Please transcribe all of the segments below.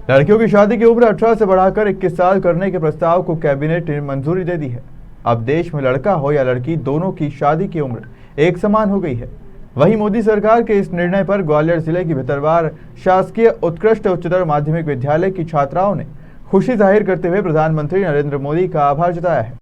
लड़कियों की शादी की उम्र 18 से बढ़ाकर 21 साल करने के प्रस्ताव को कैबिनेट ने मंजूरी दे दी है। अब देश में लड़का हो या लड़की, दोनों की शादी की उम्र एक समान हो गई है। वहीं मोदी सरकार के इस निर्णय पर ग्वालियर जिले की भितरवार शासकीय उत्कृष्ट उच्चतर माध्यमिक विद्यालय की छात्राओं ने खुशी जाहिर करते हुए प्रधानमंत्री नरेंद्र मोदी का आभार जताया है।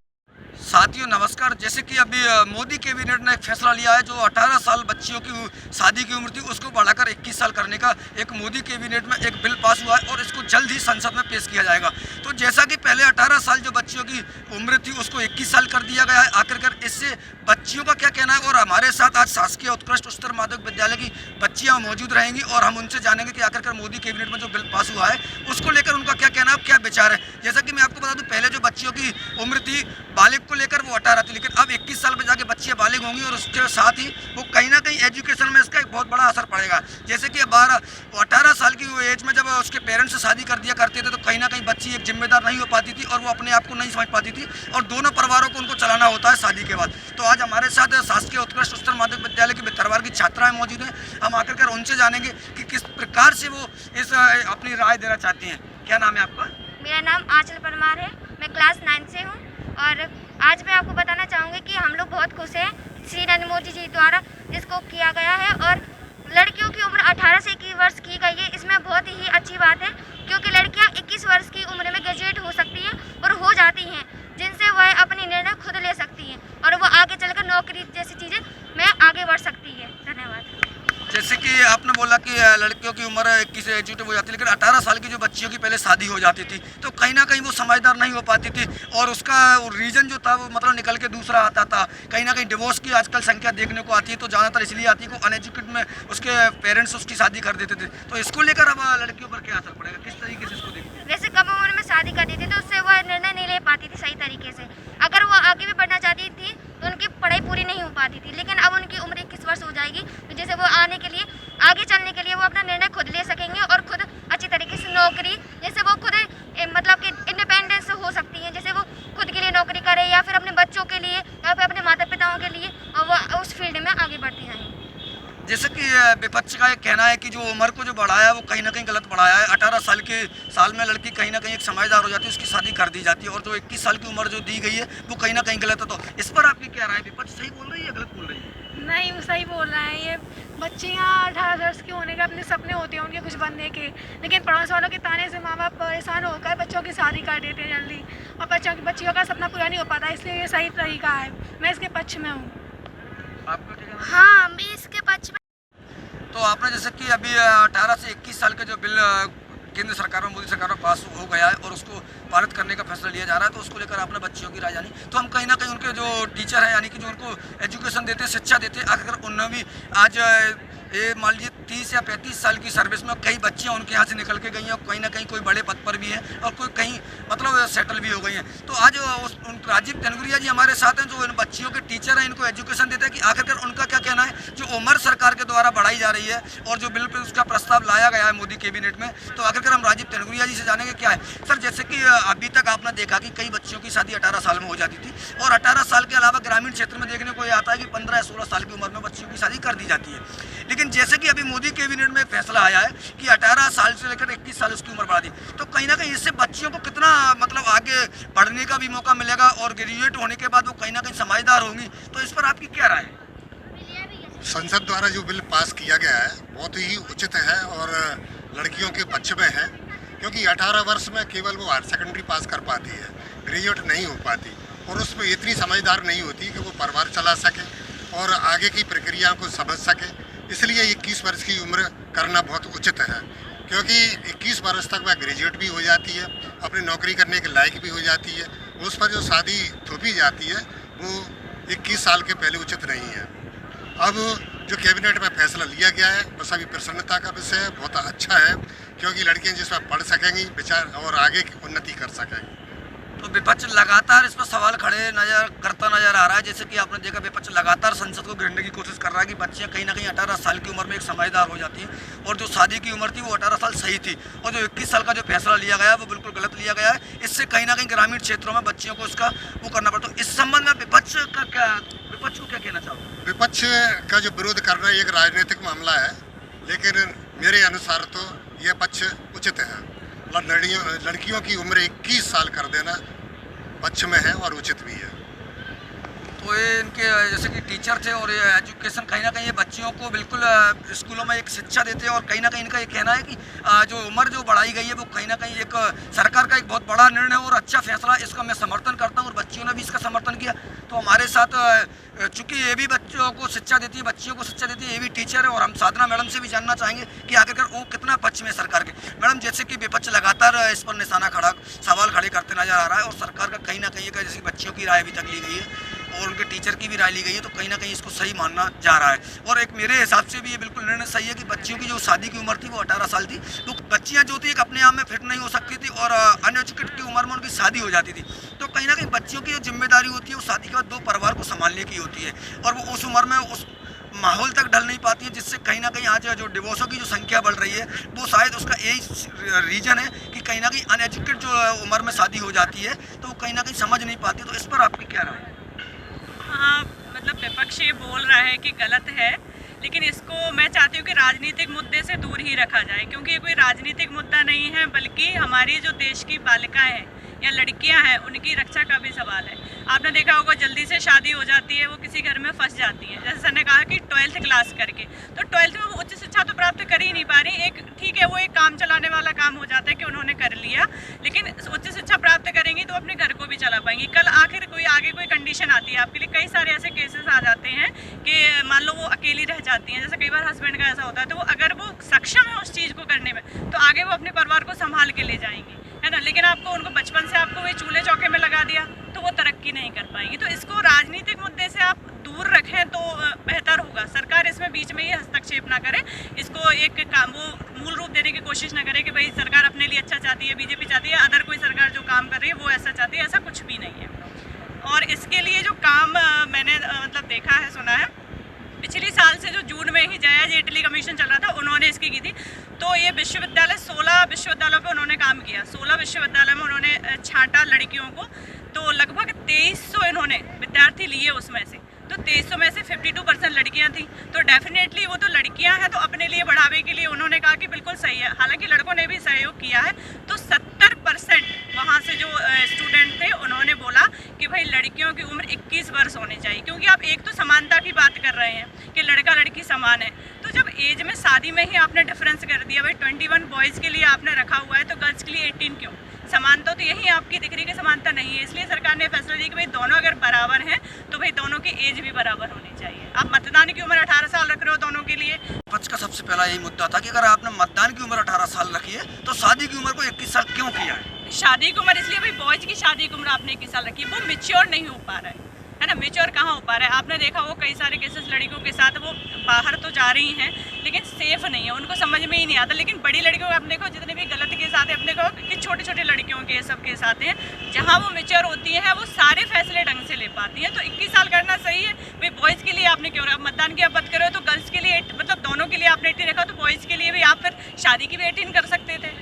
साथियों नमस्कार। जैसे कि अभी मोदी कैबिनेट ने एक फैसला लिया है, जो 18 साल बच्चियों की शादी की उम्र थी उसको बढ़ाकर 21 साल करने का एक मोदी कैबिनेट में एक बिल पास हुआ है और इसको जल्द ही संसद में पेश किया जाएगा। तो जैसा कि पहले 18 साल जो बच्चियों की उम्र थी उसको 21 साल कर दिया गया है। आखिरकार इससे बच्चियों का क्या कहना है, और हमारे साथ आज शासकीय उत्कृष्ट उच्चतर माध्यमिक विद्यालय की बच्चियाँ मौजूद रहेंगी और हम उनसे जानेंगे कि आखिरकार मोदी कैबिनेट में जो बिल पास हुआ है उसको लेकर उनका क्या कहना है, क्या विचार है। जैसा कि मैं आपको बता दूं, पहले जो बच्चियों की उम्र थी बालिग को लेकर वो 18 थी, लेकिन अब 21 साल पे जाके बच्चियां बालिग होंगी और उसके साथ ही वो कहीं ना कहीं एजुकेशन में इसका एक बहुत बड़ा असर पड़ेगा। जैसे कि 18 साल की एज में जब उसके पेरेंट्स से शादी कर दिया करते थे तो कहीं ना कहीं बच्ची एक जिम्मेदार नहीं हो पाती थी और वो अपने आप को नहीं समझ पाती थी और दोनों परिवारों को उनको चलाना होता है शादी के बाद। तो आज हमारे साथ शासकीय उत्कृष्ट उच्चतर माध्यमिक विद्यालय की भितरवार की छात्राएं मौजूद हैं। हम आकर उनसे जानेंगे कि किस प्रकार से वो इस अपनी राय देना चाहती हैं। क्या नाम है आपका? मेरा नाम आंचल परमार है, मैं क्लास 9 से हूँ और आज मैं आपको बताना चाहूँगी कि हम लोग बहुत खुश हैं श्री नरेंद्र मोदी जी द्वारा इसको किया गया है और लड़कियों की उम्र 18 से 21 वर्ष की गई है। इसमें बहुत ही अच्छी बात है क्योंकि लड़कियाँ 21 वर्ष की उम्र में ग्रेजुएट हो सकती हैं और हो जाती हैं, जिनसे वह अपनी निर्णय खुद ले सकती हैं और वो आगे चलकर नौकरी जैसी चीज़ें में आगे बढ़ सकती है। धन्यवाद। जैसे कि आपने बोला कि लड़कियों की उम्र 21 से एजुकेट हो जाती है, लेकिन 18 साल की जो बच्चियों की पहले शादी हो जाती थी तो कहीं ना कहीं वो समझदार नहीं हो पाती थी और उसका रीज़न जो था वो मतलब निकल के दूसरा आता था। कहीं ना कहीं डिवोर्स की आजकल संख्या देखने को आती है, तो ज़्यादातर इसलिए आती है कि अनएजुकेटेड में उसके पेरेंट्स उसकी शादी कर देते थे। तो इसको लेकर अब लड़कियों पर क्या असर पड़ेगा, किस तरीके से इसको देखते हैं? वैसे कम उम्र में शादी कर दी थी तो उससे वह निर्णय नहीं ले पाती थी सही तरीके से। अगर वो आगे भी बढ़ना चाहती थी तो उनकी पढ़ाई पूरी नहीं हो पाती थी, लेकिन अब उनकी उम्र 21 वर्ष हो जाएगी तो जैसे वो आगे चलने के लिए वो अपना निर्णय खुद ले सकेंगे और खुद अच्छी तरीके से नौकरी, जैसे वो खुद मतलब कि इंडिपेंडेंस हो सकती हैं, जैसे वो खुद के लिए नौकरी करे या फिर अपने बच्चों के लिए या फिर अपने माता पिताओं के लिए, और वो उस फील्ड में आगे बढ़ती जाएंगी। जैसे कि विपक्ष का एक कहना है कि जो उम्र को जो बढ़ाया है वो कहीं ना कहीं गलत बढ़ाया है। 18 साल में लड़की कहीं ना कहीं एक समझदार हो जाती है, उसकी शादी कर दी जाती है, और जो 21 साल की उम्र जो दी गई है वो कहीं ना कहीं गलत है। तो इस पर आपकी क्या राय है? विपक्ष सही बोल रही है या गलत बोल रही है? नहीं, वो सही बोल रहे हैं। ये बच्चियाँ 18 वर्ष के होने के अपने सपने होते हैं उनके कुछ बनने के, लेकिन पड़ोस वालों के ताने से माँ बाप परेशान होकर बच्चों की शादी कर देते हैं जल्दी और बच्चियों का सपना पूरा नहीं हो पाता, इसलिए ये सही तरीका है। मैं इसके पक्ष में हूँ। आपका क्या कहना है? हाँ, मैं इसके पक्ष में। तो आपने जैसे कि अभी 18 से 21 साल का जो बिल केंद्र सरकार में मोदी सरकार में पास हो गया है और उसको पारित करने का फैसला लिया जा रहा है, तो उसको लेकर आपने बच्चियों की राय जानी। तो हम कहीं ना कहीं उनके जो टीचर हैं, यानी कि जो उनको एजुकेशन देते, शिक्षा देते, आखिर उन्होंने भी आज ये मान लीजिए 30 या 35 साल की सर्विस में कई बच्चियां उनके यहाँ से निकल के गई हैं और कहीं ना कहीं कोई बड़े पद पर भी हैं और कोई कहीं मतलब सेटल भी हो गई हैं। तो आज राजीव तेनगुरिया जी हमारे साथ हैं, जो इन बच्चियों के टीचर हैं, इनको एजुकेशन देते हैं, कि आखिरकार उनका क्या कहना है जो उम्र सरकार के द्वारा बढ़ाई जा रही है और जो बिल पे उसका प्रस्ताव लाया गया है मोदी कैबिनेट में। तो आखिरकार हम राजीव तेनगुरिया जी से जानेंगे क्या है। सर, जैसे कि अभी तक आपने देखा कि कई बच्चियों की शादी 18 साल में हो जाती थी और 18 साल के अलावा ग्रामीण क्षेत्र में देखने को ये आता है कि 15 या 16 साल की उम्र में बच्चियों की शादी कर दी जाती है। लेकिन जैसे कि अभी मोदी कैबिनेट में फैसला आया है कि 18 साल से लेकर 21 साल उसकी उम्र बढ़ा दी, तो कहीं ना कहीं इससे बच्चियों को कितना मतलब आगे बढ़ने का भी मौका मिलेगा और ग्रेजुएट होने के बाद वो कहीं ना कहीं समझदार होंगी। तो इस पर आपकी क्या राय है? संसद द्वारा जो बिल पास किया गया है बहुत ही उचित है और लड़कियों के पक्ष में है, क्योंकि 18 वर्ष में केवल वो हायर सेकेंडरी पास कर पाती है, ग्रेजुएट नहीं हो पाती और उसमें इतनी समझदार नहीं होती कि वो परिवार चला सके और आगे की प्रक्रिया को समझ सके। इसलिए 21 वर्ष की उम्र करना बहुत उचित है, क्योंकि 21 वर्ष तक वह ग्रेजुएट भी हो जाती है, अपनी नौकरी करने के लायक भी हो जाती है। उस पर जो शादी थोपी जाती है वो 21 साल के पहले उचित नहीं है। अब जो कैबिनेट में फैसला लिया गया है वो सभी प्रसन्नता का विषय है, बहुत अच्छा है, क्योंकि लड़कियां जिसमें पढ़ सकेंगी विचार और आगे की उन्नति कर सकेंगी। तो विपक्ष लगातार इस पर सवाल खड़े करता नजर आ रहा है। जैसे कि आपने देखा विपक्ष लगातार संसद को घेरने की कोशिश कर रहा है कि बच्चियां कहीं ना कहीं 18 साल की उम्र में एक समझदार हो जाती हैं और जो शादी की उम्र थी वो 18 साल सही थी, और जो 21 साल का जो फैसला लिया गया है वो बिल्कुल गलत लिया गया है। इससे कहीं ना कहीं ग्रामीण क्षेत्रों में बच्चियों को इसका वो करना पड़ता है। इस संबंध में विपक्ष को क्या कहना चाहोगे? विपक्ष का जो विरोध करना एक राजनीतिक मामला है, लेकिन मेरे अनुसार तो यह पक्ष उचित है। लड़कियों की उम्र 21 साल कर देना पक्ष में है और उचित भी है। तो ये इनके जैसे कि टीचर थे और ये एजुकेशन कहीं ना कहीं ये बच्चियों को बिल्कुल स्कूलों में एक शिक्षा देते हैं और कहीं ना कहीं इनका ये कहना है कि जो उम्र जो बढ़ाई गई है वो कहीं ना कहीं एक सरकार का एक बहुत बड़ा निर्णय और अच्छा फैसला, इसका मैं समर्थन करता हूँ और बच्चियों ने भी इसका समर्थन किया। तो हमारे साथ चूँकि ये भी बच्चों को शिक्षा देती है, बच्चियों को शिक्षा देती है, ये भी टीचर है और हम साधना मैडम से भी जानना चाहेंगे कि आखिरकार वो कितना पक्ष में सरकार के। मैडम, जैसे कि विपक्ष लगातार इस पर निशाना सवाल खड़े करते नजर आ रहा है और सरकार का कहीं ना कहीं जैसे बच्चियों की राय अभी तक ली गई है और उनके टीचर की भी राय ली गई है, तो कहीं ना कहीं इसको सही मानना जा रहा है। और एक मेरे हिसाब से भी ये बिल्कुल निर्णय सही है कि बच्चियों की जो शादी की उम्र थी वो 18 साल थी। तो बच्चियां जो थी एक अपने आप में फिट नहीं हो सकती थी और अनएजुकेटेड की उम्र में उनकी शादी हो जाती थी। तो कहीं ना कहीं बच्चियों की जो जिम्मेदारी होती है वो शादी के बाद 2 परिवार को संभालने की होती है और वो उस उम्र में उस माहौल तक ढल नहीं पाती है, जिससे कहीं ना कहीं आज जो डिवोर्सों की जो संख्या बढ़ रही है वो शायद उसका यही रीजन है कि कहीं ना कहीं अनएजुकेटेड जो उम्र में शादी हो जाती है तो वो कहीं ना कहीं समझ नहीं पाती। तो इस पर आपकी क्या राय है? हाँ, मतलब विपक्ष ये बोल रहा है कि गलत है, लेकिन इसको मैं चाहती हूँ कि राजनीतिक मुद्दे से दूर ही रखा जाए, क्योंकि ये कोई राजनीतिक मुद्दा नहीं है बल्कि हमारी जो देश की बालिकाएं हैं या लड़कियां हैं उनकी रक्षा का भी सवाल है। आपने देखा होगा जल्दी से शादी हो जाती है, वो किसी घर में फंस जाती है। जैसे सर ने कहा कि 12th क्लास करके, तो 12th में वो उच्च शिक्षा तो प्राप्त कर ही नहीं पा रही। एक ठीक है, वो एक काम चलाने वाला काम हो जाता है कि उन्होंने कर लिया, लेकिन उच्च शिक्षा प्राप्त करेंगी तो अपने घर को भी चला पाएंगी। कल आखिर कोई आगे कोई कंडीशन आती है आपके लिए, कई सारे ऐसे केसेस आ जाते हैं कि मान लो वो अकेली रह जाती हैं, जैसे कई बार हस्बैंड का ऐसा होता है, तो वो अगर वो सक्षम है उस चीज़ को करने में तो आगे वो अपने परिवार को संभाल के ले जाएंगी, है ना। लेकिन आपको उनको बचपन से आपको वही चूल्हे चौके में लगा दिया तो वो तरक्की नहीं कर पाएंगी। तो इसको राजनीतिक मुद्दे से आप दूर रखें तो बेहतर होगा। सरकार इसमें बीच में ही हस्तक्षेप ना करे, इसको एक काम वो मूल रूप देने की कोशिश ना करे कि भाई सरकार अपने लिए अच्छा चाहती है, बीजेपी चाहती है, अदर कोई सरकार जो काम कर रही है वो ऐसा चाहती है, ऐसा कुछ भी नहीं है। और इसके लिए जो काम मैंने मतलब देखा है, सुना है, पिछले साल से जो जून में ही जया जेटली कमीशन चल रहा था उन्होंने इसकी की थी। तो ये विश्वविद्यालय 16 विश्वविद्यालयों पे उन्होंने काम किया, 16 विश्वविद्यालय में उन्होंने छांटा लड़कियों को, तो लगभग 2300 इन्होंने विद्यार्थी लिए उसमें से, तो 2300 में से 52% लड़कियां थी। तो डेफिनेटली वो तो लड़कियां हैं, तो अपने लिए बढ़ावे के लिए उन्होंने कहा कि बिल्कुल सही है। हालांकि लड़कों ने भी सहयोग किया है, तो 70% वहाँ से जो स्टूडेंट थे उन्होंने बोला कि भाई लड़कियों की उम्र 21 वर्ष होनी चाहिए, क्योंकि आप एक तो समानता की बात कर रहे हैं कि लड़का लड़की समान है। तो जब एज में शादी में ही आपने डिफरेंस कर दिया, भाई 21 बॉयज़ के लिए आपने रखा हुआ है तो गर्ल्स के लिए 18 क्यों? समानता तो यही आपकी दिख रही है कि समानता नहीं है, इसलिए सरकार ने फैसला लिया कि भाई दोनों अगर बराबर हैं तो भाई दोनों की एज भी बराबर होनी चाहिए। आप मतदान की उम्र 18 साल रख रहे हो दोनों के लिए। विपक्ष का सबसे पहला यही मुद्दा था कि अगर आपने मतदान की उम्र 18 साल रखी है तो शादी की उम्र को 21 साल क्यों किया है? शादी की उम्र इसलिए भाई बॉयज़ की शादी की उम्र आपने 21 साल रखी है, वो मेच्योर नहीं हो पा रहा है ना। मेच्योर कहाँ हो पा रहा है? आपने देखा वो कई सारे केसेस लड़कियों के साथ, वो बाहर तो जा रही हैं लेकिन सेफ नहीं है, उनको समझ में ही नहीं आता। लेकिन बड़ी लड़कियों को आप देखो जितने भी गलत केस आते हैं, अपने को कि छोटे छोटे लड़कियों के सब केस आते हैं, जहाँ वो मेच्योर होती हैं वो सारे फैसले ढंग से ले पाती हैं। तो 21 साल करना सही है भाई। बॉयज़ के लिए आपने क्यों रखा? मतदान की आप बात करो तो गर्ल्स के लिए मतलब दोनों के लिए आपने 18 रखा, तो बॉयज़ के लिए भी आप फिर शादी की भी 18 कर सकते थे,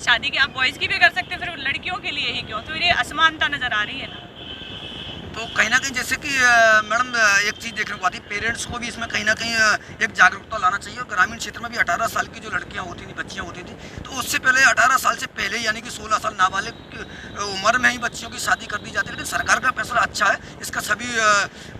शादी की आप बॉयज़ की भी कर सकते, फिर लड़कियों के लिए ही क्यों? तो ये असमानता नज़र आ रही है ना। तो कहीं ना कहीं जैसे कि मैडम एक चीज़ देखने को आती है, पेरेंट्स को भी इसमें कहीं ना कहीं एक जागरूकता लाना चाहिए। और ग्रामीण क्षेत्र में भी 18 साल की जो लड़कियां होती थी, बच्चियां होती थी, तो उससे पहले 18 साल से पहले यानी कि 16 साल नाबालिग उम्र में ही बच्चियों की शादी कर दी जाती है। लेकिन सरकार का फैसला अच्छा है, इसका सभी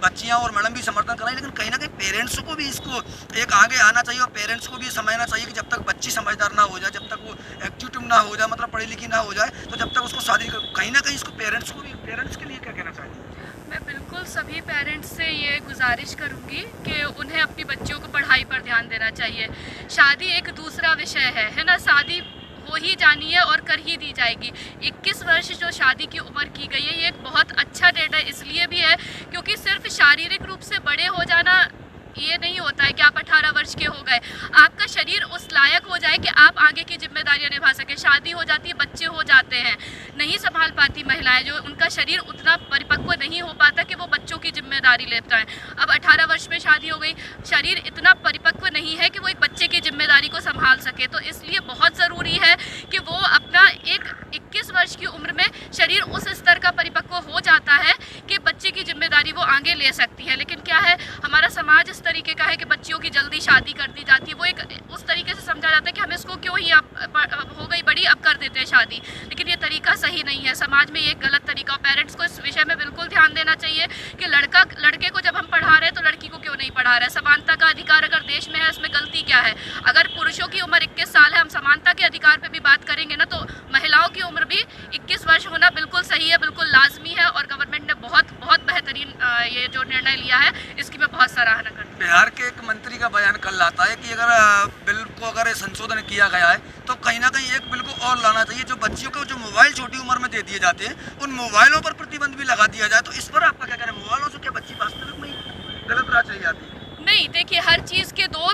बच्चियाँ और मैडम भी समर्थन कराएं। लेकिन कहीं ना कहीं पेरेंट्स को भी इसको एक आगे आना चाहिए और पेरेंट्स को भी समझना चाहिए कि जब तक बच्ची समझदार ना हो जाए, जब तक वो एक्टिव ना हो जाए, मतलब पढ़ी लिखी ना हो जाए, तो जब तक उसको शादी कहीं ना कहीं इसको पेरेंट्स को भी, पेरेंट्स के लिए क्या कहना चाहिए? मैं बिल्कुल सभी पेरेंट्स से ये गुजारिश करूँगी कि उन्हें अपनी बच्चियों को पढ़ाई पर ध्यान देना चाहिए। शादी एक दूसरा विषय है ना। शादी हो ही जानी है और कर ही दी जाएगी। 21 वर्ष जो शादी की उम्र की गई है, ये एक बहुत अच्छा डेट है। इसलिए भी है क्योंकि सिर्फ शारीरिक रूप से बड़े हो जाना ये नहीं होता है कि आप 18 वर्ष के हो गए, आपका शरीर उस लायक हो जाए कि आप आगे की जिम्मेदारियां निभा सकें। शादी हो जाती है, बच्चे हो जाते हैं, नहीं संभाल पाती महिलाएं, जो उनका शरीर उतना परिपक्व नहीं हो पाता कि वो बच्चों की जिम्मेदारी ले पाएं। अब 18 वर्ष में शादी हो गई, शरीर इतना परिपक्व नहीं है कि वो एक बच्चे की जिम्मेदारी को संभाल सके। तो इसलिए बहुत ज़रूरी है कि वो अपना एक 21 वर्ष की उम्र में शरीर उस स्तर का परिपक्व हो जाता है कि बच्चे की जिम्मेदारी वो आगे ले सकती है। लेकिन क्या है, हमारा समाज इस तरीके का है कि बच्चियों की जल्दी शादी कर दी जाती है। वो एक उस तरीके से समझा जाता है कि हम इसको क्यों ही अब हो गई बड़ी, अब कर देते हैं शादी, लेकिन ये तरीका सही नहीं है। समाज में ये गलत तरीका, पेरेंट्स को इस विषय में बिल्कुल ध्यान देना चाहिए कि लड़के को जब हम पढ़ा रहे हैं तो लड़की को क्यों नहीं पढ़ा रहे हैं। समानता का अधिकार अगर देश में है, इसमें गलती क्या है? अगर पुरुषों की उम्र 21 साल है, हम समानता के अधिकार पे भी बात करेंगे ना, तो महिलाओं की उम्र भी 21 वर्ष होना बिल्कुल सही है, बिल्कुल लाजमी है। और गवर्नमेंट ने बहुत बहुत बेहतरीन ये जो निर्णय लिया है, इसकी मैं बहुत सराहना करती हूँ। बिहार के एक मंत्री का बयान कल आता है कि अगर बिल को अगर संशोधन किया गया है तो कहीं ना कहीं एक बिल को और लाना चाहिए, जो बच्चियों को जो मोबाइल छोटी उम्र में दे दिए जाते हैं, उन मोबाइलों पर प्रतिबंध भी लगा दिया जाए। तो इस पर आपका क्या कहना है? मोबाइलों से क्या बच्ची वास्तविक में गलत राह चली जाती है? नहीं, देखिए, हर चीज़ के दो